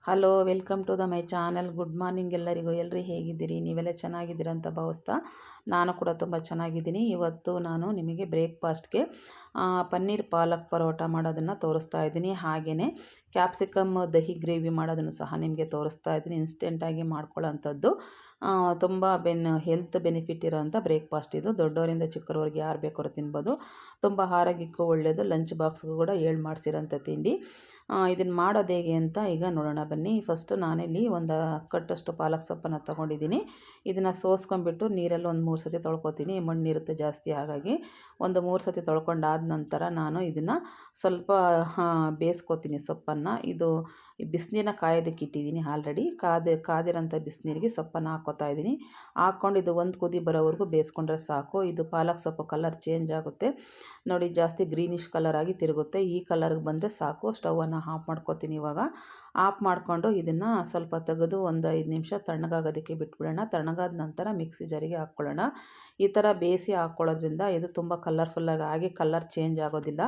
Hello, welcome to my channel. Good morning ಎಲ್ಲರಿಗೂ. ಎಲ್ಲರೂ ಹೇಗಿದ್ದೀರಿ? ನೀವೆಲ್ಲ ಚೆನ್ನಾಗಿದ್ದೀರ ಅಂತ ಭಾವಿಸ್ತಾ ನಾನು ಕೂಡ ತುಂಬ ಚೆನ್ನಾಗಿದ್ದೀನಿ. ಇವತ್ತು ನಾನು ನಿಮಗೆ ಬ್ರೇಕ್ಫಾಸ್ಟ್ಗೆ ಪನ್ನೀರ್ ಪಾಲಕ್ ಪರೋಟ ಮಾಡೋದನ್ನು ತೋರಿಸ್ತಾ ಇದ್ದೀನಿ. ಹಾಗೆಯೇ ಕ್ಯಾಪ್ಸಿಕಮ್ ದಹಿ ಗ್ರೇವಿ ಮಾಡೋದನ್ನು ಸಹ ನಿಮಗೆ ತೋರಿಸ್ತಾ ಇದ್ದೀನಿ. ಇನ್ಸ್ಟೆಂಟಾಗಿ ಮಾಡ್ಕೊಳ್ಳೋಂಥದ್ದು, ತುಂಬ ಹೆಲ್ತ್ ಬೆನಿಫಿಟ್ ಇರೋಂಥ ಬ್ರೇಕ್ಫಾಸ್ಟ್ ಇದು. ದೊಡ್ಡವರಿಂದ ಚಿಕ್ಕವರಿಗೆ ಯಾರು ಬೇಕಾದ್ರೂ ತಿನ್ಬೋದು. ತುಂಬ ಆರೋಗ್ಯಕ್ಕೂ ಒಳ್ಳೆಯದು. ಲಂಚ್ ಬಾಕ್ಸ್ಗೂ ಕೂಡ ಏಳು ಮಾಡಿಸಿರೋಂಥ ತಿಂಡಿ. ಇದನ್ನು ಮಾಡೋದು ಹೇಗೆ ಅಂತ ಈಗ ನೋಡೋಣ ಬನ್ನಿ. ಫಸ್ಟು ನಾನಿಲ್ಲಿ ಒಂದು ಕಟ್ಟಷ್ಟು ಪಾಲಕ್ ಸೊಪ್ಪನ್ನು ತೊಗೊಂಡಿದ್ದೀನಿ. ಇದನ್ನು ಸೋಸ್ಕೊಂಡ್ಬಿಟ್ಟು ನೀರಲ್ಲಿ ಒಂದು 3 ಸತಿ ತೊಳ್ಕೊತೀನಿ. ಮಣ್ಣಿರುತ್ತೆ ಜಾಸ್ತಿ, ಹಾಗಾಗಿ ಒಂದು 3 ಸತಿ ತೊಳ್ಕೊಂಡಾದ ನಂತರ ನಾನು ಇದನ್ನು ಸ್ವಲ್ಪ ಬೇಯಿಸ್ಕೊತೀನಿ ಸೊಪ್ಪನ್ನು. ಇದು ಬಿಸಿನೀರನ್ನ ಕಾಯೋದಕ್ಕೆ ಇಟ್ಟಿದ್ದೀನಿ. ಆಲ್ರೆಡಿ ಕಾದಿರೋಂಥ ಬಿಸಿನೀರಿಗೆ ಸೊಪ್ಪನ್ನು ಹಾಕ್ಕೊತಾ ಇದ್ದೀನಿ. ಹಾಕ್ಕೊಂಡು ಇದು ಒಂದು ಕುದಿ ಬರೋವರೆಗೂ ಬೇಯಿಸ್ಕೊಂಡ್ರೆ ಸಾಕು. ಇದು ಪಾಲಕ್ ಸೊಪ್ಪು ಕಲರ್ ಚೇಂಜ್ ಆಗುತ್ತೆ ನೋಡಿ, ಜಾಸ್ತಿ ಗ್ರೀನಿಶ್ ಕಲರ್ ಆಗಿ ತಿರುಗುತ್ತೆ. ಈ ಕಲರ್ಗೆ ಬಂದರೆ ಸಾಕು. ಸ್ಟವನ್ನು ಆಫ್ ಮಾಡ್ಕೊತೀನಿ. ಇವಾಗ ಆಫ್ ಮಾಡಿಕೊಂಡು ಇದನ್ನು ಸ್ವಲ್ಪ ತೆಗೆದು ಒಂದು 5 ನಿಮಿಷ ತಣ್ಣಗಾಗೋದಕ್ಕೆ ಬಿಟ್ಬಿಡೋಣ. ತಣ್ಣಗಾದ ನಂತರ ಮಿಕ್ಸಿ ಜಾರಿಗೆ ಹಾಕ್ಕೊಳ್ಳೋಣ. ಈ ಥರ ಬೇಯಿಸಿ ಹಾಕ್ಕೊಳ್ಳೋದ್ರಿಂದ ಇದು ತುಂಬ ಕಲರ್ಫುಲ್ಲಾಗಿ ಆಗಿ ಕಲರ್ ಚೇಂಜ್ ಆಗೋದಿಲ್ಲ,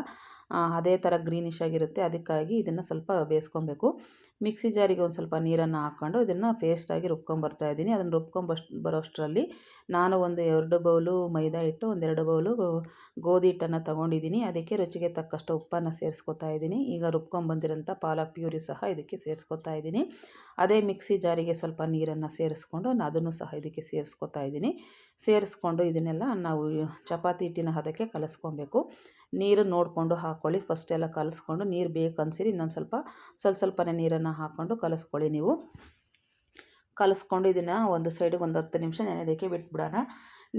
ಅದೇ ಥರ ಗ್ರೀನಿಶ್ ಆಗಿರುತ್ತೆ. ಅದಕ್ಕಾಗಿ ಇದನ್ನು ಸ್ವಲ್ಪ ಬೇಯಿಸ್ಕೊಬೇಕು. ಮಿಕ್ಸಿ ಜಾರಿಗೆ ಒಂದು ಸ್ವಲ್ಪ ನೀರನ್ನು ಹಾಕ್ಕೊಂಡು ಇದನ್ನು ಪೇಸ್ಟಾಗಿ ರುಬ್ಕೊಂಬರ್ತಾ ಇದ್ದೀನಿ. ಅದನ್ನು ಬರೋಷ್ಟರಲ್ಲಿ ನಾನು ಒಂದು 2 ಬೌಲು ಮೈದಾ ಹಿಟ್ಟು, ಒಂದು 2 ಬೌಲು ಗೋಧಿ ಹಿಟ್ಟನ್ನು ತೊಗೊಂಡಿದ್ದೀನಿ. ಅದಕ್ಕೆ ರುಚಿಗೆ ತಕ್ಕಷ್ಟು ಉಪ್ಪನ್ನು ಸೇರಿಸ್ಕೊತಾ ಇದ್ದೀನಿ. ಈಗ ರುಬ್ಕೊಂಬಂದಿರೋಂಥ ಪಾಲಕ್ ಪ್ಯೂರಿ ಸಹ ಇದಕ್ಕೆ ಸೇರಿಸ್ಕೊತಾ ಇದ್ದೀನಿ. ಅದೇ ಮಿಕ್ಸಿ ಜಾರಿಗೆ ಸ್ವಲ್ಪ ನೀರನ್ನು ಸೇರಿಸ್ಕೊಂಡು ಅದನ್ನು ಸಹ ಇದಕ್ಕೆ ಸೇರಿಸ್ಕೊತಾ ಇದ್ದೀನಿ. ಸೇರಿಸ್ಕೊಂಡು ಇದನ್ನೆಲ್ಲ ನಾವು ಚಪಾತಿ ಹಿಟ್ಟಿನ ಹದಕ್ಕೆ ಕಲಿಸ್ಕೊಬೇಕು. ನೀರು ನೋಡಿಕೊಂಡು ಹಾಕ್ಕೊಳ್ಳಿ. ಫಸ್ಟ್ ಎಲ್ಲ ಕಲಿಸ್ಕೊಂಡು ನೀರು ಬೇಕನ್ಸಿರಿ ಇನ್ನೊಂದು ಸ್ವಲ್ಪನೇ ನೀರನ್ನು ಹಾಕ್ಕೊಂಡು ಕಲಿಸ್ಕೊಳ್ಳಿ. ನೀವು ಕಲಿಸ್ಕೊಂಡು ಇದನ್ನು ಒಂದು ಸೈಡಿಗೆ ಒಂದು 10 ನಿಮಿಷ ನೆನೆಯೋದಕ್ಕೆ ಬಿಟ್ಬಿಡೋಣ.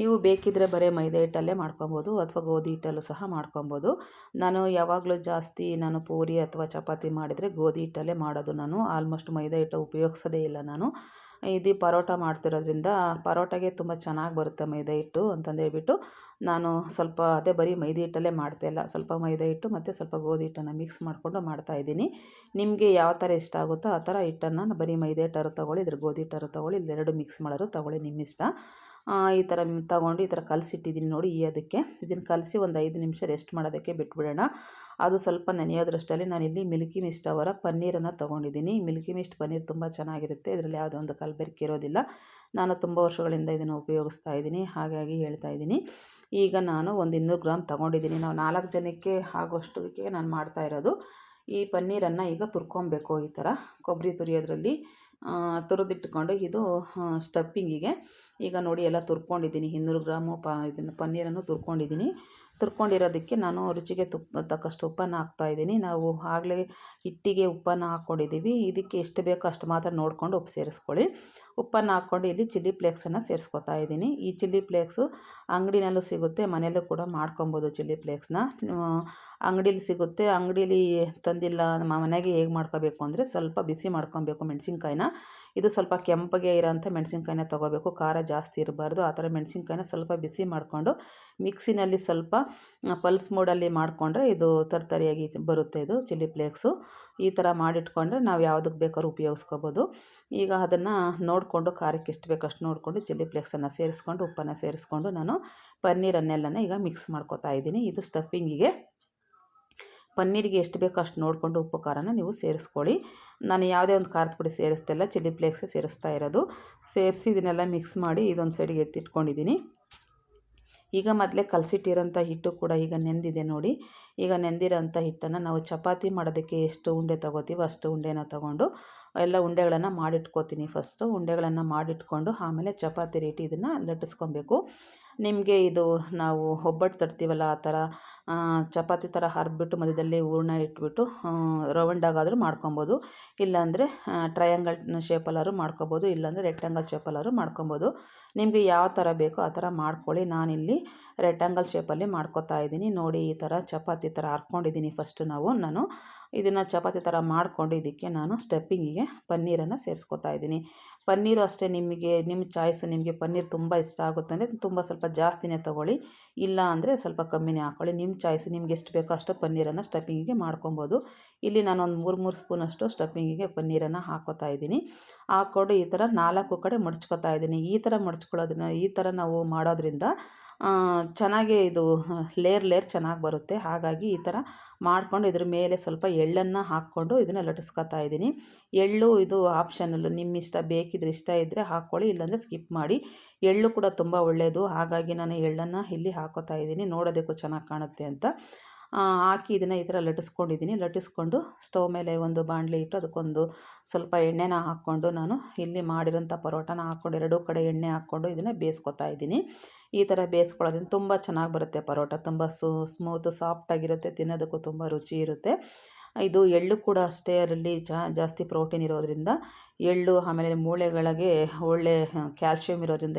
ನೀವು ಬೇಕಿದ್ದರೆ ಬರೀ ಮೈದಾ ಹಿಟ್ಟಲ್ಲೇ ಮಾಡ್ಕೊಬೋದು ಅಥವಾ ಗೋಧಿ ಹಿಟ್ಟಲ್ಲೂ ಸಹ ಮಾಡ್ಕೊಬೋದು. ನಾನು ಯಾವಾಗಲೂ ಜಾಸ್ತಿ ಪೂರಿ ಅಥವಾ ಚಪಾತಿ ಮಾಡಿದರೆ ಗೋಧಿ ಹಿಟ್ಟಲ್ಲೇ ಮಾಡೋದು. ನಾನು ಆಲ್ಮೋಸ್ಟ್ ಮೈದಾ ಹಿಟ್ಟು ಉಪಯೋಗಿಸೋದೇ ಇಲ್ಲ. ನಾನು ಇದು ಪರೋಟ ಮಾಡ್ತಿರೋದ್ರಿಂದ ಪರೋಟಗೆ ತುಂಬ ಚೆನ್ನಾಗಿ ಬರುತ್ತೆ ಮೈದಾ ಹಿಟ್ಟು ಅಂತಂದೇಳ್ಬಿಟ್ಟು ನಾನು ಸ್ವಲ್ಪ ಅದೇ ಬರೀ ಮೈದಾ ಹಿಟ್ಟಲ್ಲೇ ಮಾಡ್ತಾಯಿಲ್ಲ. ಸ್ವಲ್ಪ ಮೈದಾ ಹಿಟ್ಟು ಮತ್ತು ಸ್ವಲ್ಪ ಗೋಧಿ ಹಿಟ್ಟನ್ನು ಮಿಕ್ಸ್ ಮಾಡಿಕೊಂಡು ಮಾಡ್ತಾಯಿದ್ದೀನಿ. ನಿಮಗೆ ಯಾವ ಥರ ಇಷ್ಟ ಆಗುತ್ತೋ ಆ ಥರ ಹಿಟ್ಟನ್ನು ಬರೀ ಮೈದಾ ಹಿಟ್ಟಾದ್ರು ತೊಗೊಳ್ಳಿ, ಇದ್ರ ಗೋಧಿ ಹಿಟ್ಟಾದ್ರು ತೊಗೊಳ್ಳಿ, ಇಲ್ಲೆರಡು ಮಿಕ್ಸ್ ಮಾಡೋರು ತೊಗೊಳ್ಳಿ, ನಿಮ್ಮಿಷ್ಟ. ಈ ಥರ ತೊಗೊಂಡು ಈ ಥರ ಕಲಸಿಟ್ಟಿದ್ದೀನಿ ನೋಡಿ. ಅದಕ್ಕೆ ಇದನ್ನು ಕಲಸಿ ಒಂದು 5 ನಿಮಿಷ ರೆಸ್ಟ್ ಮಾಡೋದಕ್ಕೆ ಬಿಟ್ಬಿಡೋಣ. ಅದು ಸ್ವಲ್ಪ ನೆನೆಯೋದ್ರಷ್ಟರಲ್ಲಿ ನಾನಿಲ್ಲಿ ಮಿಲ್ಕಿ ಮಿಸ್ಟ್ ಅವರ ಪನ್ನೀರನ್ನು ತೊಗೊಂಡಿದ್ದೀನಿ. ಮಿಲ್ಕಿ ಮಿಸ್ಟ್ ಪನ್ನೀರ್ ತುಂಬ ಚೆನ್ನಾಗಿರುತ್ತೆ. ಇದರಲ್ಲಿ ಯಾವುದೋ ಒಂದು ಕಲಬೆರಕೆ ಇರೋದಿಲ್ಲ. ನಾನು ತುಂಬ ವರ್ಷಗಳಿಂದ ಇದನ್ನು ಉಪಯೋಗಿಸ್ತಾ ಇದ್ದೀನಿ, ಹಾಗಾಗಿ ಹೇಳ್ತಾ ಇದ್ದೀನಿ. ಈಗ ನಾನು ಒಂದು 200 ಗ್ರಾಮ್ ತೊಗೊಂಡಿದ್ದೀನಿ. ನಾವು 4 ಜನಕ್ಕೆ ಆಗೋಷ್ಟಕ್ಕೆ ನಾನು ಮಾಡ್ತಾ ಇರೋದು. ಈ ಪನ್ನೀರನ್ನು ಈಗ ತುರ್ಕೊಬೇಕು. ಈ ಥರ ಕೊಬ್ಬರಿ ತುರಿಯೋದ್ರಲ್ಲಿ ತುರಿದಿಟ್ಕೊಂಡು ಇದು ಸ್ಟಫಿಂಗಿಗೆ ಈಗ ನೋಡಿ ಎಲ್ಲ ತುರ್ಕೊಂಡಿದ್ದೀನಿ. 200 ಗ್ರಾಮು ಇದನ್ನು ಪನ್ನೀರನ್ನು ತುರ್ಕೊಂಡಿದ್ದೀನಿ. ತುರ್ಕೊಂಡಿರೋದಕ್ಕೆ ನಾನು ರುಚಿಗೆ ತಕ್ಕಷ್ಟು ಉಪ್ಪನ್ನು ಹಾಕ್ತಾಯಿದ್ದೀನಿ. ನಾವು ಆಗಲೇ ಹಿಟ್ಟಿಗೆ ಉಪ್ಪನ್ನು ಹಾಕ್ಕೊಂಡಿದ್ದೀವಿ. ಇದಕ್ಕೆ ಎಷ್ಟು ಬೇಕೋ ಅಷ್ಟು ಮಾತ್ರ ನೋಡಿಕೊಂಡು ಉಪ್ಪು ಸೇರಿಸ್ಕೊಳ್ಳಿ. ಉಪ್ಪನ್ನು ಹಾಕ್ಕೊಂಡು ಇಲ್ಲಿ ಚಿಲ್ಲಿ ಫ್ಲೇಕ್ಸನ್ನು ಸೇರಿಸ್ಕೊತಾ ಇದ್ದೀನಿ. ಈ ಚಿಲ್ಲಿ ಫ್ಲೇಕ್ಸು ಅಂಗಡಿನಲ್ಲೂ ಸಿಗುತ್ತೆ, ಮನೆಯಲ್ಲೂ ಕೂಡ ಮಾಡ್ಕೊಬೋದು. ಚಿಲ್ಲಿ ಫ್ಲೇಕ್ಸ್ನ ಅಂಗಡೀಲಿ ಸಿಗುತ್ತೆ. ಅಂಗಡೀಲಿ ತಂದಿಲ್ಲ ಮನೆಗೆ ಹೇಗೆ ಮಾಡ್ಕೋಬೇಕು ಅಂದರೆ ಸ್ವಲ್ಪ ಬಿಸಿ ಮಾಡ್ಕೊಬೇಕು ಮೆಣಸಿನ್ಕಾಯಿನ. ಇದು ಸ್ವಲ್ಪ ಕೆಂಪಗೆ ಇರೋಂಥ ಮೆಣಸಿನ್ಕಾಯಿನ ತೊಗೋಬೇಕು, ಖಾರ ಜಾಸ್ತಿ ಇರಬಾರ್ದು. ಆ ಥರ ಮೆಣಸಿನ್ಕಾಯಿನ ಸ್ವಲ್ಪ ಬಿಸಿ ಮಾಡಿಕೊಂಡು ಮಿಕ್ಸಿನಲ್ಲಿ ಸ್ವಲ್ಪ ಪಲ್ಸ್ ಮೋಡಲ್ಲಿ ಮಾಡಿಕೊಂಡ್ರೆ ಇದು ತರ್ತರಿಯಾಗಿ ಬರುತ್ತೆ. ಇದು ಚಿಲ್ಲಿ ಫ್ಲೇಕ್ಸು ಈ ಥರ ಮಾಡಿಟ್ಕೊಂಡ್ರೆ ನಾವು ಯಾವುದಕ್ಕೆ ಬೇಕಾದ್ರೂ ಉಪಯೋಗಿಸ್ಕೋಬೋದು. ಈಗ ಅದನ್ನು ನೋಡಿಕೊಂಡು ಖಾರಕ್ಕೆ ಎಷ್ಟು ಬೇಕೋ ಅಷ್ಟು ನೋಡಿಕೊಂಡು ಚಿಲ್ಲಿ ಫ್ಲೇಕ್ಸನ್ನು ಸೇರಿಸ್ಕೊಂಡು ಉಪ್ಪನ್ನು ಸೇರಿಸ್ಕೊಂಡು ನಾನು ಪನ್ನೀರನ್ನೆಲ್ಲನೇ ಈಗ ಮಿಕ್ಸ್ ಮಾಡ್ಕೊತಾ ಇದ್ದೀನಿ. ಇದು ಸ್ಟಫಿಂಗಿಗೆ ಪನ್ನೀರಿಗೆ ಎಷ್ಟು ಬೇಕೋ ಅಷ್ಟು ನೋಡಿಕೊಂಡು ಉಪ್ಪು ಖಾರನ ನೀವು ಸೇರಿಸ್ಕೊಳ್ಳಿ. ನಾನು ಯಾವುದೇ ಒಂದು ಖಾರದ ಪುಡಿ ಸೇರಿಸ್ತಿಲ್ಲ, ಚಿಲ್ಲಿ ಫ್ಲೇಕ್ಸೇ ಸೇರಿಸ್ತಾ ಇರೋದು. ಸೇರಿಸಿ ಇದನ್ನೆಲ್ಲ ಮಿಕ್ಸ್ ಮಾಡಿ ಇದೊಂದು ಸೈಡಿಗೆ ಎತ್ತಿಟ್ಕೊಂಡಿದ್ದೀನಿ. ಈಗ ಮೊದಲೇ ಕಲಸಿಟ್ಟಿರೋಂಥ ಹಿಟ್ಟು ಕೂಡ ಈಗ ನೆಂದಿದೆ ನೋಡಿ. ಈಗ ನೆಂದಿರೋಂಥ ಹಿಟ್ಟನ್ನು ನಾವು ಚಪಾತಿ ಮಾಡೋದಕ್ಕೆ ಎಷ್ಟು ಉಂಡೆ ತೊಗೋತೀವೋ ಅಷ್ಟು ಉಂಡೆನ ತೊಗೊಂಡು ಎಲ್ಲ ಉಂಡೆಗಳನ್ನು ಮಾಡಿಟ್ಕೋತೀನಿ. ಫಸ್ಟು ಉಂಡೆಗಳನ್ನು ಮಾಡಿಟ್ಕೊಂಡು ಆಮೇಲೆ ಚಪಾತಿ ರೀತಿ ಇದನ್ನು ಲಟ್ಟಿಸ್ಕೊಬೇಕು. ನಿಮಗೆ ಇದು ನಾವು ಒಬ್ಬಟ್ಟು ತಡ್ತೀವಲ್ಲ ಆ ಥರ ಚಪಾತಿ ಥರ ಹರಿದ್ಬಿಟ್ಟು ಮಧ್ಯದಲ್ಲಿ ಹೂರಣ ಇಟ್ಬಿಟ್ಟು ರೌಂಡಾಗಾದರೂ ಮಾಡ್ಕೊಬೋದು. ಇಲ್ಲಾಂದರೆ ಟ್ರಯಾಂಗಲ್ ಶೇಪಲ್ಲಾದ್ರೂ ಮಾಡ್ಕೊಬೋದು, ಇಲ್ಲಾಂದರೆ ರೆಕ್ಟ್ಯಾಂಗಲ್ ಶೇಪಲ್ಲಾದ್ರೂ ಮಾಡ್ಕೊಬೋದು. ನಿಮಗೆ ಯಾವ ಥರ ಬೇಕೋ ಆ ಥರ ಮಾಡ್ಕೊಳ್ಳಿ. ನಾನಿಲ್ಲಿ ರೆಕ್ಟ್ಯಾಂಗಲ್ ಶೇಪಲ್ಲಿ ಮಾಡ್ಕೊತಾ ಇದ್ದೀನಿ ನೋಡಿ. ಈ ಥರ ಚಪಾತಿ ಥರ ಹರ್ಕೊಂಡಿದ್ದೀನಿ. ಫಸ್ಟು ನಾನು ಇದನ್ನು ಚಪಾತಿ ಥರ ಮಾಡಿಕೊಂಡು ಇದಕ್ಕೆ ನಾನು ಸ್ಟಫಿಂಗಿಗೆ ಪನ್ನೀರನ್ನು ಸೇರಿಸ್ಕೊತಾ ಇದ್ದೀನಿ. ಪನ್ನೀರು ಅಷ್ಟೇ, ನಿಮ್ಮ ಚಾಯ್ಸು. ನಿಮಗೆ ಪನ್ನೀರ್ ತುಂಬ ಇಷ್ಟ ಆಗುತ್ತೆ ಅಂದರೆ ತುಂಬ ಸ್ವಲ್ಪ ಜಾಸ್ತಿನೇ ತೊಗೊಳ್ಳಿ, ಇಲ್ಲ ಅಂದರೆ ಸ್ವಲ್ಪ ಕಮ್ಮಿನೇ ಹಾಕ್ಕೊಳ್ಳಿ. ನಿಮ್ಮ ಚಾಯ್ಸು. ನಿಮ್ಗೆ ಎಷ್ಟು ಬೇಕೋ ಅಷ್ಟು ಪನ್ನೀರನ್ನು ಸ್ಟಫಿಂಗಿಗೆ ಮಾಡ್ಕೊಬೋದು. ಇಲ್ಲಿ ನಾನು ಒಂದು 3 ಸ್ಪೂನಷ್ಟು ಸ್ಟಫಿಂಗಿಗೆ ಪನ್ನೀರನ್ನು ಹಾಕ್ಕೊತಾ ಇದ್ದೀನಿ. ಹಾಕ್ಕೊಂಡು ಈ ಥರ 4 ಕಡೆ ಮಡ್ಚ್ಕೊತಾ ಇದ್ದೀನಿ. ಈ ಥರ ಮಡ್ಚ್ಕೊಳ್ಳೋದನ್ನ ಈ ಥರ ನಾವು ಮಾಡೋದ್ರಿಂದ ಚೆನ್ನಾಗಿ ಇದು ಲೇಯರ್ ಚೆನ್ನಾಗಿ ಬರುತ್ತೆ. ಹಾಗಾಗಿ ಈ ಥರ ಮಾಡಿಕೊಂಡು ಇದ್ರ ಮೇಲೆ ಸ್ವಲ್ಪ ಎಳ್ಳನ್ನು ಹಾಕ್ಕೊಂಡು ಇದನ್ನು ಲಟ್ಟಿಸ್ಕೊತಾ ಇದ್ದೀನಿ. ಎಳ್ಳು ಇದು ಆಪ್ಷನಲ್ಲು, ನಿಮ್ಮ ಇಷ್ಟ, ಬೇಕಿದ್ರೆ ಇಷ್ಟ ಇದ್ದರೆ ಹಾಕ್ಕೊಳ್ಳಿ, ಇಲ್ಲಾಂದರೆ ಸ್ಕಿಪ್ ಮಾಡಿ. ಎಳ್ಳು ಕೂಡ ತುಂಬ ಒಳ್ಳೆಯದು, ಹಾಗಾಗಿ ನಾನು ಎಳ್ಳನ್ನು ಇಲ್ಲಿ ಹಾಕೋತಾ ಇದ್ದೀನಿ, ನೋಡೋದಕ್ಕೂ ಚೆನ್ನಾಗಿ ಕಾಣುತ್ತೆ ಅಂತ. ಹಾಕಿ ಇದನ್ನು ಈ ಥರ ಲಟ್ಟಿಸ್ಕೊಂಡು ಸ್ಟವ್ ಮೇಲೆ ಒಂದು ಬಾಣಲೆ ಇಟ್ಟು ಅದಕ್ಕೊಂದು ಸ್ವಲ್ಪ ಎಣ್ಣೆನ ಹಾಕ್ಕೊಂಡು ನಾನು ಇಲ್ಲಿ ಮಾಡಿರೋಂಥ ಪರೋಟನ ಹಾಕ್ಕೊಂಡು ಎರಡೂ ಕಡೆ ಎಣ್ಣೆ ಹಾಕ್ಕೊಂಡು ಇದನ್ನು ಬೇಯಿಸ್ಕೊತಾ ಇದ್ದೀನಿ. ಈ ಥರ ಬೇಯಿಸ್ಕೊಳ್ಳೋದ್ರಿಂದ ತುಂಬ ಚೆನ್ನಾಗಿ ಬರುತ್ತೆ ಪರೋಟ, ತುಂಬ ಸ್ಮೂತ್ ಸಾಫ್ಟಾಗಿರುತ್ತೆ, ತಿನ್ನೋದಕ್ಕೂ ತುಂಬ ರುಚಿ ಇರುತ್ತೆ. ಇದು ಎಳ್ಳು ಕೂಡ ಅಷ್ಟೇ, ಅದರಲ್ಲಿ ಜಾಸ್ತಿ ಪ್ರೋಟೀನ್ ಇರೋದ್ರಿಂದ ಎಳ್ಳು, ಆಮೇಲೆ ಮೂಳೆಗಳಿಗೆ ಒಳ್ಳೆ ಕ್ಯಾಲ್ಶಿಯಂ ಇರೋದ್ರಿಂದ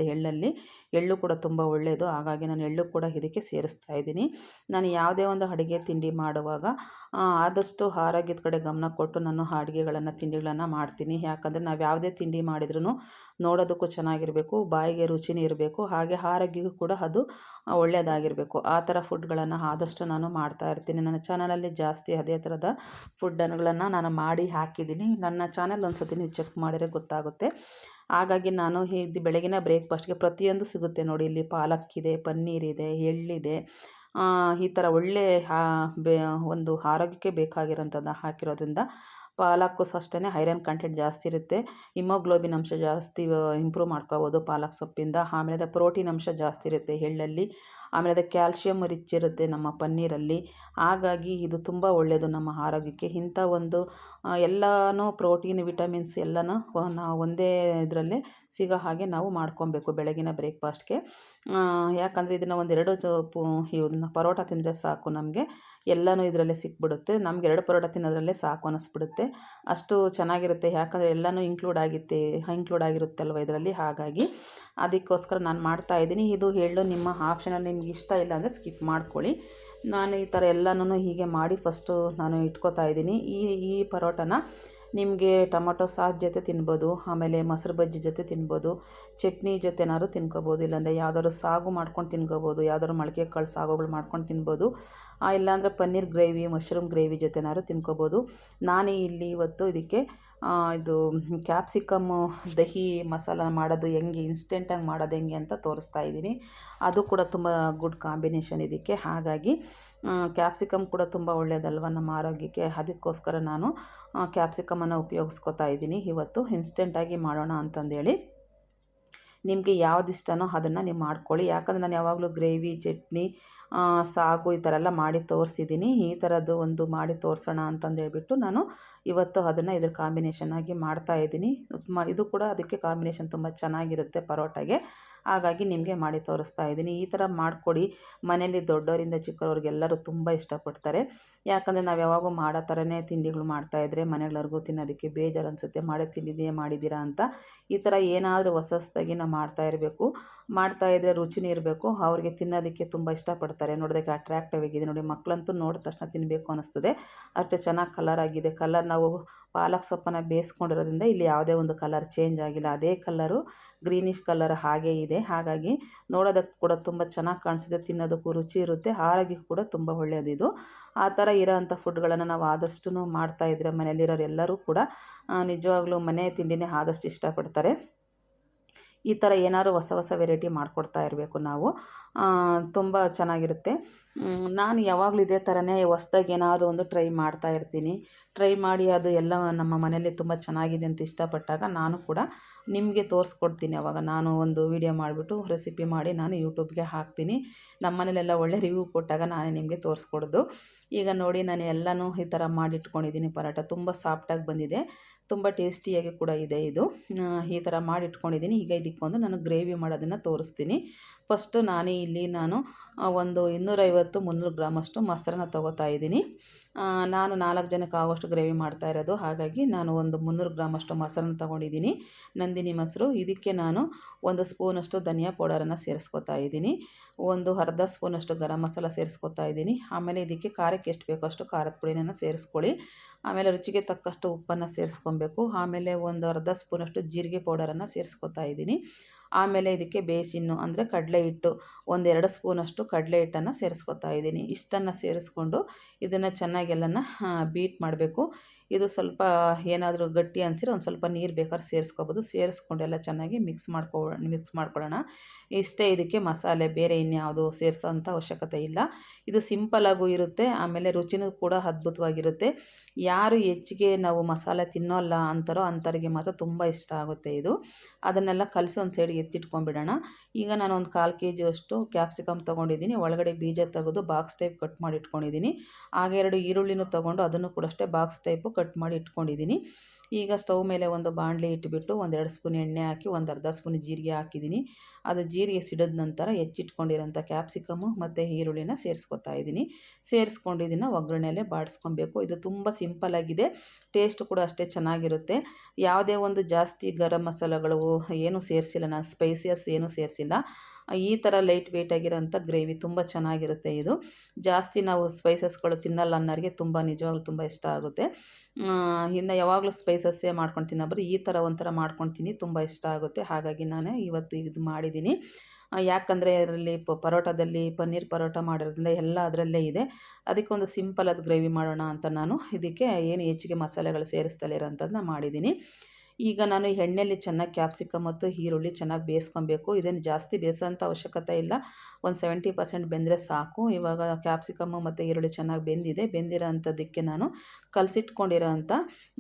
ಎಳ್ಳು ಕೂಡ ತುಂಬ ಒಳ್ಳೆಯದು. ಹಾಗಾಗಿ ನಾನು ಎಳ್ಳು ಕೂಡ ಇದಕ್ಕೆ ಸೇರಿಸ್ತಾ ಇದ್ದೀನಿ. ನಾನು ಯಾವುದೇ ಒಂದು ಅಡುಗೆ ತಿಂಡಿ ಮಾಡುವಾಗ ಆದಷ್ಟು ಆರೋಗ್ಯದ ಕಡೆ ಗಮನ ಕೊಟ್ಟು ನಾನು ತಿಂಡಿಗಳನ್ನು ಮಾಡ್ತೀನಿ. ಯಾಕಂದರೆ ನಾವು ಯಾವುದೇ ತಿಂಡಿ ಮಾಡಿದ್ರೂ ನೋಡೋದಕ್ಕೂ ಚೆನ್ನಾಗಿರಬೇಕು, ಬಾಯಿಗೆ ರುಚಿನೇ ಇರಬೇಕು, ಹಾಗೆ ಆರೋಗ್ಯಕ್ಕೂ ಕೂಡ ಅದು ಒಳ್ಳೆಯದಾಗಿರಬೇಕು. ಆ ಥರ ಫುಡ್ಗಳನ್ನು ಆದಷ್ಟು ನಾನು ಮಾಡ್ತಾಯಿರ್ತೀನಿ. ನನ್ನ ಚಾನಲಲ್ಲಿ ಜಾಸ್ತಿ ಅದೇ ಥರದ ಫುಡ್ಗಳನ್ನು ನಾನು ಮಾಡಿ ಹಾಕಿದ್ದೀನಿ. ನನ್ನ ಚಾನಲ್ ಒಂದು ಸತಿ ನೀವು ಚೆಕ್ ಮಾಡಿದರೆ ಗೊತ್ತಾಗುತ್ತೆ. ಹಾಗಾಗಿ ನಾನು ಇದು ಬೆಳಗಿನ ಬ್ರೇಕ್ಫಾಸ್ಟ್ಗೆ ಪ್ರತಿಯೊಂದು ಸಿಗುತ್ತೆ ನೋಡಿ. ಇಲ್ಲಿ ಪಾಲಕ್ಕಿದೆ, ಪನ್ನೀರಿದೆ, ಎಳ್ಳಿದೆ, ಈ ಥರ ಒಳ್ಳೆ ಒಂದು ಆರೋಗ್ಯಕ್ಕೆ ಬೇಕಾಗಿರೋಂಥದ್ದು ಹಾಕಿರೋದ್ರಿಂದ. ಪಾಲಕ್ಕು ಅಷ್ಟೇ ಐರನ್ ಕಂಟೆಂಟ್ ಜಾಸ್ತಿ ಇರುತ್ತೆ, ಹಿಮೋಗ್ಲೋಬಿನ್ ಅಂಶ ಜಾಸ್ತಿ ಇಂಪ್ರೂವ್ ಮಾಡ್ಕೋಬೋದು ಪಾಲಕ್ ಸೊಪ್ಪಿಂದ. ಆಮೇಲೆ ಪ್ರೋಟೀನ್ ಅಂಶ ಜಾಸ್ತಿ ಇರುತ್ತೆ ಎಳ್ಳಲ್ಲಿ, ಆಮೇಲೆ ಕ್ಯಾಲ್ಶಿಯಮ್ ರಿಚ್ ಇರುತ್ತೆ ನಮ್ಮ ಪನ್ನೀರಲ್ಲಿ. ಹಾಗಾಗಿ ಇದು ತುಂಬ ಒಳ್ಳೆಯದು ನಮ್ಮ ಆರೋಗ್ಯಕ್ಕೆ. ಇಂಥ ಒಂದು ಎಲ್ಲನೂ ಪ್ರೋಟೀನ್, ವಿಟಮಿನ್ಸ್ ಎಲ್ಲನೂ ನಾವು ಒಂದೇ ಇದರಲ್ಲೇ ಸಿಗೋ ಹಾಗೆ ನಾವು ಮಾಡ್ಕೊಬೇಕು ಬೆಳಗಿನ ಬ್ರೇಕ್ಫಾಸ್ಟ್ಗೆ. ಯಾಕಂದರೆ ಇದನ್ನು ಒಂದೆರಡು ಇವನ್ನ ಪರೋಟ ತಿಂದರೆ ಸಾಕು, ನಮಗೆ ಎಲ್ಲನೂ ಇದರಲ್ಲೇ ಸಿಕ್ಬಿಡುತ್ತೆ. ನಮ್ಗೆ 2 ಪರೋಟ ತಿನ್ನೋದ್ರಲ್ಲೇ ಸಾಕು ಅನ್ನಿಸ್ಬಿಡುತ್ತೆ, ಅಷ್ಟು ಚೆನ್ನಾಗಿರುತ್ತೆ. ಯಾಕಂದರೆ ಎಲ್ಲನೂ ಇಂಕ್ಲೂಡ್ ಆಗಿರುತ್ತಲ್ವ ಇದರಲ್ಲಿ. ಹಾಗಾಗಿ ಅದಕ್ಕೋಸ್ಕರ ನಾನು ಮಾಡ್ತಾಯಿದ್ದೀನಿ. ಇದು ಎಳ್ಳು ನಿಮ್ಮ ಆಪ್ಷನಲ್ಲಿ, ನಿಮ್ಗೆ ಇಷ್ಟ ಇಲ್ಲ ಅಂದರೆ ಸ್ಕಿಪ್ ಮಾಡ್ಕೊಳ್ಳಿ. ನಾನು ಈ ಥರ ಎಲ್ಲನೂ ಹೀಗೆ ಮಾಡಿ ಫಸ್ಟು ನಾನು ಇಟ್ಕೋತಾ ಇದ್ದೀನಿ. ಈ ಪರೋಟನ ನಿಮಗೆ ಟೊಮೊಟೊ ಸಾಸ್ ಜೊತೆ ತಿನ್ಬೋದು, ಆಮೇಲೆ ಮೊಸರು ಬಜ್ಜಿ ಜೊತೆ ತಿನ್ಬೋದು, ಚಟ್ನಿ ಜೊತೆನಾದ್ರು ತಿನ್ಕೋಬೋದು, ಇಲ್ಲಾಂದರೆ ಯಾವುದಾದ್ರು ಸಾಗು ಮಾಡ್ಕೊಂಡು ತಿನ್ಕೋಬೋದು, ಯಾವುದಾದ್ರು ಮೊಳಕೆ ಕಾಳು ಸಾಗುಗಳು ಮಾಡ್ಕೊಂಡು ತಿನ್ಬೋದು, ಇಲ್ಲಾಂದರೆ ಪನ್ನೀರ್ ಗ್ರೇವಿ, ಮಶ್ರೂಮ್ ಗ್ರೇವಿ ಜೊತೆನಾದ್ರು ತಿನ್ಕೋಬೋದು. ನಾನು ಇಲ್ಲಿ ಇವತ್ತು ಇದಕ್ಕೆ ಇದು ಕ್ಯಾಪ್ಸಿಕಮ್ಮು ದಹಿ ಮಸಾಲ ಮಾಡೋದು ಹೆಂಗೆ, ಇನ್ಸ್ಟೆಂಟಾಗಿ ಮಾಡೋದು ಹೆಂಗೆ ಅಂತ ತೋರಿಸ್ತಾ ಇದ್ದೀನಿ. ಅದು ಕೂಡ ತುಂಬ ಗುಡ್ ಕಾಂಬಿನೇಷನ್ ಇದಕ್ಕೆ. ಹಾಗಾಗಿ ಕ್ಯಾಪ್ಸಿಕಮ್ ಕೂಡ ತುಂಬ ಒಳ್ಳೆಯದಲ್ವ ನಮ್ಮ ಆರೋಗ್ಯಕ್ಕೆ, ಅದಕ್ಕೋಸ್ಕರ ನಾನು ಕ್ಯಾಪ್ಸಿಕಮನ್ನು ಉಪಯೋಗಿಸ್ಕೊತಾ ಇದ್ದೀನಿ ಇವತ್ತು. ಇನ್ಸ್ಟೆಂಟಾಗಿ ಮಾಡೋಣ ಅಂತಂದೇಳಿ. ನಿಮಗೆ ಯಾವ್ದು ಇಷ್ಟನೋ ಅದನ್ನು ನೀವು ಮಾಡ್ಕೊಳ್ಳಿ. ಯಾಕಂದರೆ ನಾನು ಯಾವಾಗಲೂ ಗ್ರೇವಿ, ಚಟ್ನಿ, ಸಾಗು ಈ ಥರ ಎಲ್ಲ ಮಾಡಿ ತೋರಿಸಿದ್ದೀನಿ. ಈ ಥರದ್ದು ಒಂದು ಮಾಡಿ ತೋರಿಸೋಣ ಅಂತಂದೇಳ್ಬಿಟ್ಟು ನಾನು ಇವತ್ತು ಅದನ್ನು ಇದ್ರ ಕಾಂಬಿನೇಷನ್ ಆಗಿ ಮಾಡ್ತಾಯಿದ್ದೀನಿ. ಇದು ಕೂಡ ಅದಕ್ಕೆ ಕಾಂಬಿನೇಷನ್ ತುಂಬ ಚೆನ್ನಾಗಿರುತ್ತೆ ಪರೋಟಾಗೆ. ಹಾಗಾಗಿ ನಿಮಗೆ ಮಾಡಿ ತೋರಿಸ್ತಾ ಇದ್ದೀನಿ. ಈ ಥರ ಮಾಡಿಕೊಡಿ, ಮನೇಲಿ ದೊಡ್ಡವರಿಂದ ಚಿಕ್ಕವರಿಗೆಲ್ಲರೂ ತುಂಬ ಇಷ್ಟಪಡ್ತಾರೆ. ಯಾಕಂದರೆ ನಾವು ಯಾವಾಗೂ ಮಾಡೋ ಥರನೇ ತಿಂಡಿಗಳು ಮಾಡ್ತಾಯಿದ್ರೆ ಮನೆಗೆಲ್ಲರಿಗೂ ತಿನ್ನೋದಕ್ಕೆ ಬೇಜಾರು ಅನಿಸುತ್ತೆ. ಮಾಡಿದ್ದೀರಾ ಅಂತ. ಈ ಥರ ಏನಾದರೂ ಹೊಸದಾಗಿ ನಾವು ಮಾಡ್ತಾಯಿದ್ರೆ ರುಚಿನೇ ಇರಬೇಕು, ಅವ್ರಿಗೆ ತಿನ್ನೋದಕ್ಕೆ ತುಂಬ ಇಷ್ಟಪಡ್ತಾರೆ, ನೋಡೋದಕ್ಕೆ ಅಟ್ರಾಕ್ಟಿವ್ ಆಗಿದೆ ನೋಡಿ. ಮಕ್ಕಳಂತೂ ನೋಡಿದ ತಕ್ಷಣ ತಿನ್ನಬೇಕು ಅನ್ನಿಸ್ತದೆ, ಅಷ್ಟು ಚೆನ್ನಾಗಿ ಕಲರ್ ಆಗಿದೆ. ಕಲರ್ ನಾವು ಪಾಲಕ್ ಸೊಪ್ಪನ್ನು ಬೇಯಿಸ್ಕೊಂಡಿರೋದ್ರಿಂದ ಇಲ್ಲಿ ಯಾವುದೇ ಒಂದು ಕಲರ್ ಚೇಂಜ್ ಆಗಿಲ್ಲ, ಅದೇ ಕಲರು ಗ್ರೀನಿಶ್ ಕಲರ್ ಹಾಗೇ ಇದೆ. ಹಾಗಾಗಿ ನೋಡೋದಕ್ಕೆ ಕೂಡ ತುಂಬ ಚೆನ್ನಾಗಿ ಕಾಣಿಸಿದೆ, ತಿನ್ನೋದಕ್ಕೂ ರುಚಿ ಇರುತ್ತೆ, ಆರೋಗ್ಯಕ್ಕೂ ಕೂಡ ತುಂಬ ಒಳ್ಳೆಯದಿದು. ಆ ಥರ ಇರೋವಂಥ ಫುಡ್ಗಳನ್ನು ನಾವು ಆದಷ್ಟು ಮಾಡ್ತಾಯಿದ್ರೆ ಮನೆಯಲ್ಲಿರೋರು ಎಲ್ಲರೂ ಕೂಡ ನಿಜವಾಗ್ಲೂ ಮನೆ ತಿಂಡಿನೇ ಆದಷ್ಟು ಇಷ್ಟಪಡ್ತಾರೆ. ಈ ಥರ ಏನಾದ್ರು ಹೊಸ ವೆರೈಟಿ ಮಾಡಿಕೊಡ್ತಾ ಇರಬೇಕು ನಾವು, ತುಂಬ ಚೆನ್ನಾಗಿರುತ್ತೆ. ನಾನು ಯಾವಾಗಲೂ ಇದೇ ಥರನೇ ಹೊಸ್ದಾಗಿ ಏನಾದರೂ ಒಂದು ಟ್ರೈ ಮಾಡ್ತಾ ಇರ್ತೀನಿ. ಟ್ರೈ ಮಾಡಿ ಅದು ಎಲ್ಲ ನಮ್ಮ ಮನೆಯಲ್ಲಿ ತುಂಬ ಚೆನ್ನಾಗಿದೆ ಅಂತ ಇಷ್ಟಪಟ್ಟಾಗ ನಾನು ಕೂಡ ನಿಮಗೆ ತೋರಿಸ್ಕೊಡ್ತೀನಿ. ಅವಾಗ ನಾನು ಒಂದು ವಿಡಿಯೋ ಮಾಡಿಬಿಟ್ಟು ರೆಸಿಪಿ ಮಾಡಿ ನಾನು ಯೂಟ್ಯೂಬ್ಗೆ ಹಾಕ್ತೀನಿ. ನಮ್ಮ ಮನೇಲೆಲ್ಲ ಒಳ್ಳೆ ರಿವ್ಯೂ ಕೊಟ್ಟಾಗ ನಾನೇ ನಿಮಗೆ ತೋರಿಸ್ಕೊಡೋದು. ಈಗ ನೋಡಿ ನಾನು ಎಲ್ಲನೂ ಈ ಥರ ಮಾಡಿಟ್ಕೊಂಡಿದ್ದೀನಿ. ಪರೋಟ ತುಂಬ ಸಾಫ್ಟಾಗಿ ಬಂದಿದೆ, ತುಂಬ ಟೇಸ್ಟಿಯಾಗಿ ಕೂಡ ಇದೆ ಇದು. ಈ ಥರ ಮಾಡಿಟ್ಕೊಂಡಿದ್ದೀನಿ. ಈಗ ಇದಕ್ಕೊಂದು ನಾನು ಗ್ರೇವಿ ಮಾಡೋದನ್ನು ತೋರಿಸ್ತೀನಿ. ಫಸ್ಟು ನಾನು ಒಂದು 250-300 ಗ್ರಾಮಷ್ಟು ಮೊಸರನ್ನ ತೊಗೋತಾ ಇದ್ದೀನಿ. ನಾನು 4 ಜನಕ್ಕೆ ಆಗೋಷ್ಟು ಗ್ರೇವಿ ಮಾಡ್ತಾ ಇರೋದು, ಹಾಗಾಗಿ ನಾನು ಒಂದು 300 ಗ್ರಾಮಷ್ಟು ಮೊಸರನ್ನ ತೊಗೊಂಡಿದ್ದೀನಿ, ನಂದಿನಿ ಮೊಸರು. ಇದಕ್ಕೆ ನಾನು 1 ಸ್ಪೂನಷ್ಟು ಧನಿಯಾ ಪೌಡರನ್ನು ಸೇರಿಸ್ಕೊತಾ ಇದ್ದೀನಿ, ಒಂದು ಅರ್ಧ ಸ್ಪೂನಷ್ಟು ಗರಂ ಮಸಾಲ ಸೇರಿಸ್ಕೊತಾ ಇದ್ದೀನಿ. ಆಮೇಲೆ ಇದಕ್ಕೆ ಖಾರಕ್ಕೆ ಎಷ್ಟು ಬೇಕೋ ಅಷ್ಟು ಖಾರದ ಪುಡಿನ ಸೇರಿಸ್ಕೊಳ್ಳಿ. ಆಮೇಲೆ ರುಚಿಗೆ ತಕ್ಕಷ್ಟು ಉಪ್ಪನ್ನು ಸೇರಿಸ್ಕೊಬೇಕು. ಆಮೇಲೆ ಒಂದು ಅರ್ಧ ಸ್ಪೂನಷ್ಟು ಜೀರಿಗೆ ಪೌಡರನ್ನು ಸೇರಿಸ್ಕೊತಾ ಇದ್ದೀನಿ. ಆಮೇಲೆ ಇದಕ್ಕೆ ಬೇಸಿನ್ನು ಅಂದರೆ ಕಡಲೆ ಹಿಟ್ಟು, 1-2 ಸ್ಪೂನಷ್ಟು ಕಡಲೆ ಹಿಟ್ಟನ್ನು ಸೇರಿಸ್ಕೊತಾ ಇದ್ದೀನಿ. ಇಷ್ಟನ್ನು ಸೇರಿಸ್ಕೊಂಡು ಇದನ್ನು ಚೆನ್ನಾಗಿ ಬೀಟ್ ಮಾಡಬೇಕು. ಇದು ಸ್ವಲ್ಪ ಏನಾದರೂ ಗಟ್ಟಿ ಅನಿಸಿದ್ರೆ ಒಂದು ಸ್ವಲ್ಪ ನೀರು ಬೇಕಾದ್ರೆ ಸೇರಿಸ್ಕೋಬೋದು. ಸೇರಿಸ್ಕೊಂಡು ಎಲ್ಲ ಚೆನ್ನಾಗಿ ಮಿಕ್ಸ್ ಮಾಡ್ಕೊಳ್ಳೋಣ. ಇಷ್ಟೇ, ಇದಕ್ಕೆ ಮಸಾಲೆ ಬೇರೆ ಇನ್ಯಾವುದು ಸೇರಿಸೋಂಥ ಅವಶ್ಯಕತೆ ಇಲ್ಲ. ಇದು ಸಿಂಪಲ್ಲಾಗೂ ಇರುತ್ತೆ, ಆಮೇಲೆ ರುಚಿನೂ ಕೂಡ ಅದ್ಭುತವಾಗಿರುತ್ತೆ. ಯಾರು ಹೆಚ್ಚಿಗೆ ನಾವು ಮಸಾಲೆ ತಿನ್ನೋಲ್ಲ ಅಂತಾರೋ ಅಂಥವ್ರಿಗೆ ಮಾತ್ರ ತುಂಬ ಇಷ್ಟ ಆಗುತ್ತೆ ಇದು. ಅದನ್ನೆಲ್ಲ ಕಲಸಿ ಒಂದು ಸೈಡ್ಗೆ ಎತ್ತಿಟ್ಕೊಂಡ್ಬಿಡೋಣ. ಈಗ ನಾನು ಒಂದು 1/4 kg ಕ್ಯಾಪ್ಸಿಕಮ್ ತೊಗೊಂಡಿದ್ದೀನಿ. ಒಳಗಡೆ ಬೀಜ ತೆಗೆದು ಬಾಕ್ಸ್ ಟೈಪ್ ಕಟ್ ಮಾಡಿ ಇಟ್ಕೊಂಡಿದ್ದೀನಿ. ಹಾಗೆ 2 ಈರುಳ್ಳಿನೂ ತೊಗೊಂಡು ಅದನ್ನು ಕೂಡ ಅಷ್ಟೇ ಬಾಕ್ಸ್ ಟೈಪು ಕಟ್ ಮಾಡಿ ಇಟ್ಕೊಂಡಿದ್ದೀನಿ. ಈಗ ಸ್ಟವ್ ಮೇಲೆ ಒಂದು ಬಾಣಲೆ ಇಟ್ಬಿಟ್ಟು 1-2 ಸ್ಪೂನ್ ಎಣ್ಣೆ ಹಾಕಿ ಒಂದು ಅರ್ಧ ಸ್ಪೂನ್ ಜೀರಿಗೆ ಹಾಕಿದ್ದೀನಿ. ಅದು ಜೀರಿಗೆ ಸಿಡಿದ ನಂತರ ಹೆಚ್ಚಿಟ್ಕೊಂಡಿರೋಂಥ ಕ್ಯಾಪ್ಸಿಕಮ್ಮು ಮತ್ತು ಈರುಳ್ಳಿನ ಸೇರಿಸ್ಕೊತಾ ಇದ್ದೀನಿ. ಸೇರಿಸ್ಕೊಂಡು ಇದನ್ನು ಒಗ್ಗರಣೆಯಲ್ಲೇ ಬಾಡಿಸ್ಕೊಬೇಕು. ಇದು ತುಂಬ ಸಿಂಪಲ್ಲಾಗಿದೆ, ಟೇಸ್ಟ್ ಕೂಡ ಅಷ್ಟೇ ಚೆನ್ನಾಗಿರುತ್ತೆ. ಯಾವುದೇ ಒಂದು ಜಾಸ್ತಿ ಗರಂ ಮಸಾಲೆಗಳು ಏನೂ ಸೇರಿಸಿಲ್ಲ, ನಾನು ಸ್ಪೈಸಿಯಸ್ ಏನೂ ಸೇರಿಸಿಲ್ಲ. ಈ ಥರ ಲೈಟ್ ವೆಯ್ಟ್ ಆಗಿರೋಂಥ ಗ್ರೇವಿ ತುಂಬ ಚೆನ್ನಾಗಿರುತ್ತೆ. ಇದು ಜಾಸ್ತಿ ನಾವು ಸ್ಪೈಸಸ್ಗಳು ತಿನ್ನಲ್ಲ ಅನ್ನೋರಿಗೆ ನಿಜವಾಗ್ಲೂ ತುಂಬ ಇಷ್ಟ ಆಗುತ್ತೆ. ಇನ್ನು ಯಾವಾಗಲೂ ಸ್ಪೈಸಸ್ಸೇ ಮಾಡ್ಕೊಂಡು ತಿನ್ನೋಬ್ರು ಈ ಥರ ಒಂಥರ ಮಾಡ್ಕೊಂಡು ತಿನ್ನಿ, ತುಂಬ ಇಷ್ಟ ಆಗುತ್ತೆ. ಹಾಗಾಗಿ ನಾನು ಇವತ್ತು ಇದು ಮಾಡಿದ್ದೀನಿ. ಯಾಕಂದರೆ ಅದರಲ್ಲಿ ಪರೋಟದಲ್ಲಿ ಪನ್ನೀರ್ ಪರೋಟ ಮಾಡಿರೋದ್ರಿಂದ ಎಲ್ಲ ಅದರಲ್ಲೇ ಇದೆ. ಅದಕ್ಕೊಂದು ಸಿಂಪಲಾದ ಗ್ರೇವಿ ಮಾಡೋಣ ಅಂತ ನಾನು ಇದಕ್ಕೆ ಏನು ಹೆಚ್ಚಿಗೆ ಮಸಾಲೆಗಳು ಸೇರಿಸ್ತಲೇ ಇರೋಂಥದ್ದನ್ನ ಮಾಡಿದ್ದೀನಿ. ಈಗ ನಾನು ಎಣ್ಣೆಯಲ್ಲಿ ಚೆನ್ನಾಗಿ ಕ್ಯಾಪ್ಸಿಕಮ್ ಮತ್ತು ಈರುಳ್ಳಿ ಚೆನ್ನಾಗಿ ಬೇಯಿಸ್ಕೊಬೇಕು. ಇದನ್ನು ಜಾಸ್ತಿ ಬೇಯಿಸೋಂಥ ಅವಶ್ಯಕತೆ ಇಲ್ಲ, ಒಂದು 70% ಬೆಂದರೆ ಸಾಕು. ಇವಾಗ ಕ್ಯಾಪ್ಸಿಕಮ್ಮು ಮತ್ತು ಈರುಳ್ಳಿ ಚೆನ್ನಾಗಿ ಬೆಂದಿರೋ ಅಂಥದ್ದಕ್ಕೆ ನಾನು ಕಲಸಿಟ್ಕೊಂಡಿರೋ ಅಂಥ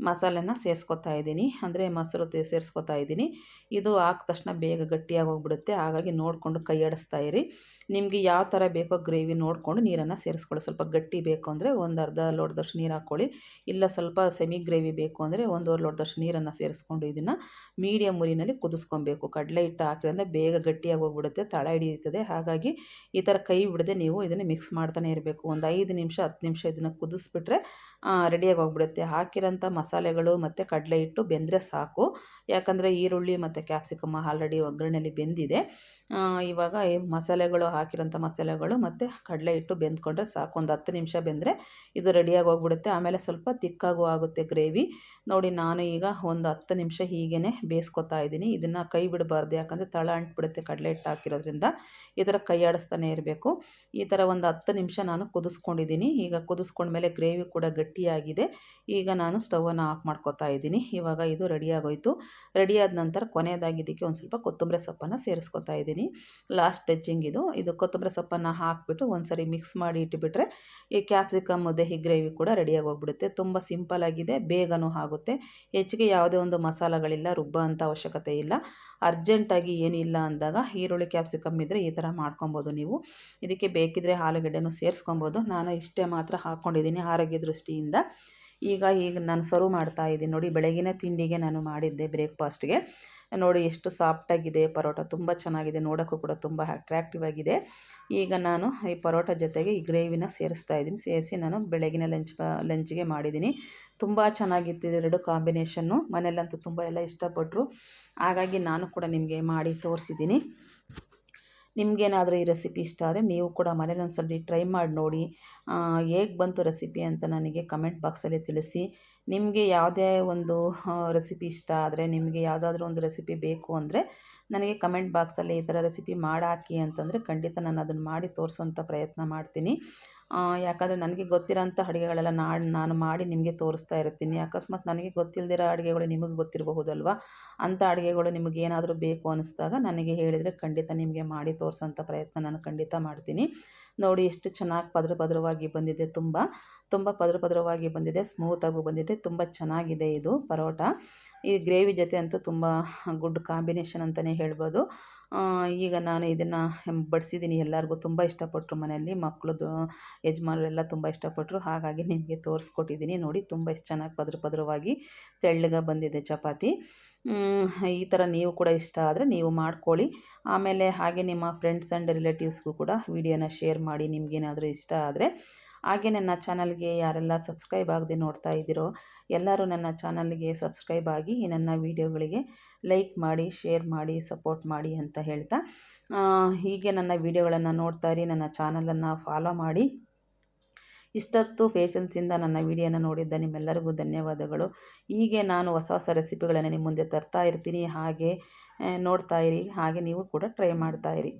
ಮಸಾಲೆನ ಸೇರಿಸ್ಕೊತಾ ಇದ್ದೀನಿ, ಅಂದರೆ ಮೊಸರು ಸೇರಿಸ್ಕೊತಾ ಇದ್ದೀನಿ. ಇದು ಹಾಕಿದ ತಕ್ಷಣ ಬೇಗ ಗಟ್ಟಿಯಾಗಿ ಹೋಗ್ಬಿಡುತ್ತೆ, ಹಾಗಾಗಿ ನೋಡಿಕೊಂಡು ಕೈ ಆಡಿಸ್ತಾ ಇರಿ. ನಿಮಗೆ ಯಾವ ಥರ ಬೇಕೋ ಗ್ರೇವಿ ನೋಡಿಕೊಂಡು ನೀರನ್ನು ಸೇರಿಸ್ಕೊಳ್ಳಿ. ಸ್ವಲ್ಪ ಗಟ್ಟಿ ಬೇಕು ಅಂದರೆ ಒಂದು ಅರ್ಧ ಲೋಟದಷ್ಟು ನೀರು ಹಾಕ್ಕೊಳ್ಳಿ, ಇಲ್ಲ ಸ್ವಲ್ಪ ಸೆಮಿ ಗ್ರೇವಿ ಬೇಕು ಅಂದರೆ 1.5 ಲೋಟದಷ್ಟು ನೀರನ್ನು ಸೇರಿಸ್ಕೊಂಡು ಇದನ್ನು ಮೀಡಿಯಮ್ ಉರಿನಲ್ಲಿ ಕುದಿಸ್ಕೊಬೇಕು. ಕಡಲೆ ಹಿಟ್ಟು ಹಾಕಿದ್ರೆ ಬೇಗ ಗಟ್ಟಿಯಾಗಿ ಹೋಗ್ಬಿಡುತ್ತೆ, ತಳ ಹಿಡಿಯುತ್ತದೆ. ಹಾಗಾಗಿ ಈ ಥರ ಕೈ ಬಿಡದೆ ನೀವು ಇದನ್ನು ಮಿಕ್ಸ್ ಮಾಡ್ತಾನೆ ಇರಬೇಕು. ಒಂದು 5 ನಿಮಿಷ 10 ನಿಮಿಷ ಇದನ್ನು ಕುದಿಸ್ಬಿಟ್ರೆ ರೆಡಿಯಾಗಿ ಹೋಗ್ಬಿಡುತ್ತೆ. ಹಾಕಿರೋಂಥ ಮಸಾಲೆಗಳು ಮತ್ತು ಕಡಲೆ ಹಿಟ್ಟು ಬೆಂದರೆ ಸಾಕು, ಯಾಕಂದರೆ ಈರುಳ್ಳಿ ಮತ್ತು ಕ್ಯಾಪ್ಸಿಕಮ್ ಆಲ್ರೆಡಿ ಒಗ್ಗರಣೆಯಲ್ಲಿ ಬೆಂದಿದೆ. ಇವಾಗ ಈ ಮಸಾಲೆಗಳು ಹಾಕಿರೋಂಥ ಮಸಾಲೆಗಳು ಮತ್ತು ಕಡಲೆ ಹಿಟ್ಟು ಬೆಂದ್ಕೊಂಡ್ರೆ ಸಾಕು. ಒಂದು 10 ನಿಮಿಷ ಬೆಂದರೆ ಇದು ರೆಡಿಯಾಗಿ ಹೋಗ್ಬಿಡುತ್ತೆ. ಆಮೇಲೆ ಸ್ವಲ್ಪ ತಿಕ್ಕಾಗೂ ಆಗುತ್ತೆ ಗ್ರೇವಿ. ನೋಡಿ, ನಾನು ಈಗ ಒಂದು 10 ನಿಮಿಷ ಹೀಗೇ ಬೇಯಿಸ್ಕೊತಾ ಇದ್ದೀನಿ. ಇದನ್ನು ಕೈ ಬಿಡಬಾರ್ದು, ಯಾಕಂದರೆ ತಳ ಅಂಟ್ಬಿಡುತ್ತೆ ಕಡಲೆ ಹಿಟ್ಟು ಹಾಕಿರೋದ್ರಿಂದ. ಈ ಥರ ಕೈ ಆಡಿಸ್ತಾನೆ ಇರಬೇಕು. ಈ ಥರ ಒಂದು 10 ನಿಮಿಷ ನಾನು ಕುದಿಸ್ಕೊಂಡಿದ್ದೀನಿ. ಈಗ ಕುದಿಸ್ಕೊಂಡ್ಮೇಲೆ ಗ್ರೇವಿ ಕೂಡ ಗಟ್ಟಿಯಾಗಿದೆ. ಈಗ ನಾನು ಸ್ಟವನ್ನು ಆಫ್ ಮಾಡ್ಕೊತಾ ಇದ್ದೀನಿ. ಇವಾಗ ಇದು ರೆಡಿಯಾಗೋಯ್ತು. ರೆಡಿಯಾದ ನಂತರ ಕೊನೆಯದಾಗಿ ಇದಕ್ಕೆ ಒಂದು ಸ್ವಲ್ಪ ಕೊತ್ತಂಬರಿ ಸೊಪ್ಪನ್ನು ಸೇರಿಸ್ಕೊತಾ ಇದ್ದೀನಿ. ಲಾಸ್ಟ್ ಟಚಿಂಗ್ ಇದು ಕೊತ್ತಂಬರಿ ಸೊಪ್ಪನ್ನು ಹಾಕಿಬಿಟ್ಟು ಒಂದು ಸರಿ ಮಿಕ್ಸ್ ಮಾಡಿ ಇಟ್ಟುಬಿಟ್ರೆ ಈ ಕ್ಯಾಪ್ಸಿಕಮ್ ದಹಿ ಗ್ರೇವಿ ಕೂಡ ರೆಡಿಯಾಗಿ ಹೋಗ್ಬಿಡುತ್ತೆ. ತುಂಬ ಸಿಂಪಲ್ಲಾಗಿದೆ, ಬೇಗನೂ ಆಗುತ್ತೆ. ಹೆಚ್ಚಿಗೆ ಯಾವುದೇ ಒಂದು ಮಸಾಲೆಗಳಿಲ್ಲ, ರುಬ್ಬೋ ಅಂಥ ಅವಶ್ಯಕತೆ ಇಲ್ಲ. ಅರ್ಜೆಂಟಾಗಿ ಏನಿಲ್ಲ ಅಂದಾಗ ಈರುಳ್ಳಿ ಕ್ಯಾಪ್ಸಿಕಮ್ ಇದ್ದರೆ ಈ ಥರ ಮಾಡ್ಕೊಬೋದು ನೀವು. ಇದಕ್ಕೆ ಬೇಕಿದ್ದರೆ ಆಲೂಗಡ್ಡೆನೂ ಸೇರಿಸ್ಕೊಬೋದು. ನಾನು ಇಷ್ಟೇ ಮಾತ್ರ ಹಾಕ್ಕೊಂಡಿದ್ದೀನಿ ಆರೋಗ್ಯ ದೃಷ್ಟಿಯಿಂದ. ಈಗ ನಾನು ಸರ್ವ್ ಮಾಡ್ತಾ ಇದ್ದೀನಿ. ನೋಡಿ, ಬೆಳಗಿನ ತಿಂಡಿಗೆ ನಾನು ಮಾಡಿದ್ದೆ ಬ್ರೇಕ್ಫಾಸ್ಟ್ಗೆ. ನೋಡಿ ಎಷ್ಟು ಸಾಫ್ಟಾಗಿದೆ ಪರೋಟ, ತುಂಬ ಚೆನ್ನಾಗಿದೆ, ನೋಡೋಕ್ಕೂ ಕೂಡ ತುಂಬ ಅಟ್ರ್ಯಾಕ್ಟಿವ್ ಆಗಿದೆ. ಈಗ ನಾನು ಈ ಪರೋಟ ಜೊತೆಗೆ ಈ ಗ್ರೇವಿನ ಸೇರಿಸ್ತಾ ಇದ್ದೀನಿ. ಸೇರಿಸಿ ನಾನು ಬೆಳಗಿನ ಲಂಚ್ಗೆ ಮಾಡಿದ್ದೀನಿ. ತುಂಬ ಚೆನ್ನಾಗಿತ್ತು ಇದೆರಡು ಕಾಂಬಿನೇಷನ್ನು. ಮನೆಯಲ್ಲಂತೂ ತುಂಬ ಎಲ್ಲ ಇಷ್ಟಪಟ್ಟರು. ಹಾಗಾಗಿ ನಾನು ಕೂಡ ನಿಮಗೆ ಮಾಡಿ ತೋರಿಸಿದ್ದೀನಿ. ನಿಮಗೇನಾದರೂ ಈ ರೆಸಿಪಿ ಇಷ್ಟ ಆದರೆ ನೀವು ಕೂಡ ಮನೇಲಿ ಒಂದು ಸಲ ಟ್ರೈ ಮಾಡಿ ನೋಡಿ. ಹೇಗೆ ಬಂತು ರೆಸಿಪಿ ಅಂತ ನನಗೆ ಕಮೆಂಟ್ ಬಾಕ್ಸಲ್ಲಿ ತಿಳಿಸಿ. ನಿಮಗೆ ಯಾವುದೇ ಒಂದು ರೆಸಿಪಿ ಇಷ್ಟ ಆದರೆ, ನಿಮಗೆ ಯಾವುದಾದ್ರೂ ಒಂದು ರೆಸಿಪಿ ಬೇಕು ಅಂದರೆ ನನಗೆ ಕಮೆಂಟ್ ಬಾಕ್ಸಲ್ಲಿ ಈ ಥರ ರೆಸಿಪಿ ಮಾಡಾಕಿ ಅಂತಂದರೆ ಖಂಡಿತ ನಾನು ಅದನ್ನು ಮಾಡಿ ತೋರಿಸೋಂಥ ಪ್ರಯತ್ನ ಮಾಡ್ತೀನಿ. ಯಾಕಂದರೆ ನನಗೆ ಗೊತ್ತಿರೋಂಥ ಅಡುಗೆಗಳೆಲ್ಲ ನಾನು ಮಾಡಿ ನಿಮಗೆ ತೋರಿಸ್ತಾ ಇರ್ತೀನಿ. ಅಕಸ್ಮಾತ್ ನನಗೆ ಗೊತ್ತಿಲ್ಲದಿರೋ ಅಡುಗೆಗಳು ನಿಮಗೆ ಗೊತ್ತಿರಬಹುದಲ್ವ, ಅಂಥ ಅಡುಗೆಗಳು ನಿಮಗೇನಾದರೂ ಬೇಕು ಅನ್ನಿಸ್ದಾಗ ನನಗೆ ಹೇಳಿದರೆ ಖಂಡಿತ ನಿಮಗೆ ಮಾಡಿ ತೋರಿಸೋಂಥ ಪ್ರಯತ್ನ ನಾನು ಖಂಡಿತ ಮಾಡ್ತೀನಿ. ನೋಡಿ ಎಷ್ಟು ಚೆನ್ನಾಗಿ ಪದರವಾಗಿ ಬಂದಿದೆ, ತುಂಬ ಪದರವಾಗಿ ಬಂದಿದೆ, ಸ್ಮೂತಾಗೂ ಬಂದಿದೆ, ತುಂಬ ಚೆನ್ನಾಗಿದೆ ಇದು ಪರೋಟ. ಈ ಗ್ರೇವಿ ಜೊತೆ ಅಂತೂ ತುಂಬ ಗುಡ್ ಕಾಂಬಿನೇಷನ್ ಅಂತಲೇ ಹೇಳ್ಬೋದು. ಈಗ ನಾನು ಇದನ್ನು ಬಡಿಸಿದ್ದೀನಿ, ಎಲ್ಲರಿಗೂ ತುಂಬ ಇಷ್ಟಪಟ್ಟರು. ಮನೆಯಲ್ಲಿ ಮಕ್ಕಳದು ಯಜಮಾನರೆಲ್ಲ ತುಂಬ ಇಷ್ಟಪಟ್ಟರು. ಹಾಗಾಗಿ ನಿಮಗೆ ತೋರಿಸ್ಕೊಟ್ಟಿದ್ದೀನಿ. ನೋಡಿ, ತುಂಬ ಎಷ್ಟು ಚೆನ್ನಾಗಿ ಪದರವಾಗಿ ತೆಳ್ಳಗೆ ಬಂದಿದೆ ಚಪಾತಿ. ಈ ಥರ ನೀವು ಕೂಡ ಇಷ್ಟ ಆದರೆ ನೀವು ಮಾಡ್ಕೊಳ್ಳಿ. ಆಮೇಲೆ ಹಾಗೆ ನಿಮ್ಮ ಫ್ರೆಂಡ್ಸ್ ಆ್ಯಂಡ್ ರಿಲೇಟಿವ್ಸ್ಗೂ ಕೂಡ ವಿಡಿಯೋನ ಶೇರ್ ಮಾಡಿ, ನಿಮಗೇನಾದರೂ ಇಷ್ಟ ಆದರೆ. ಹಾಗೆ ನನ್ನ ಚಾನಲ್ಗೆ ಯಾರೆಲ್ಲ ಸಬ್ಸ್ಕ್ರೈಬ್ ಆಗದೆ ನೋಡ್ತಾ ಇದ್ದೀರೋ ಎಲ್ಲರೂ ನನ್ನ ಚಾನಲ್ಗೆ ಸಬ್ಸ್ಕ್ರೈಬ್ ಆಗಿ ನನ್ನ ವೀಡಿಯೋಗಳಿಗೆ ಲೈಕ್ ಮಾಡಿ, ಶೇರ್ ಮಾಡಿ, ಸಪೋರ್ಟ್ ಮಾಡಿ ಅಂತ ಹೇಳ್ತಾ, ಹೀಗೆ ನನ್ನ ವೀಡಿಯೋಗಳನ್ನು ನೋಡ್ತಾ ಇರಿ, ನನ್ನ ಚಾನಲನ್ನು ಫಾಲೋ ಮಾಡಿ. ಇಷ್ಟೊತ್ತು ಪೇಷನ್ಸಿಂದ ನನ್ನ ವೀಡಿಯೋನ ನೋಡಿದ್ದ ನಿಮ್ಮೆಲ್ಲರಿಗೂ ಧನ್ಯವಾದಗಳು. ಹೀಗೆ ನಾನು ಹೊಸ ರೆಸಿಪಿಗಳನ್ನು ನಿಮ್ಮ ಮುಂದೆ ತರ್ತಾ ಇರ್ತೀನಿ. ಹಾಗೆ ನೋಡ್ತಾ ಇರಿ, ಹಾಗೆ ನೀವು ಕೂಡ ಟ್ರೈ ಮಾಡ್ತಾ ಇರಿ.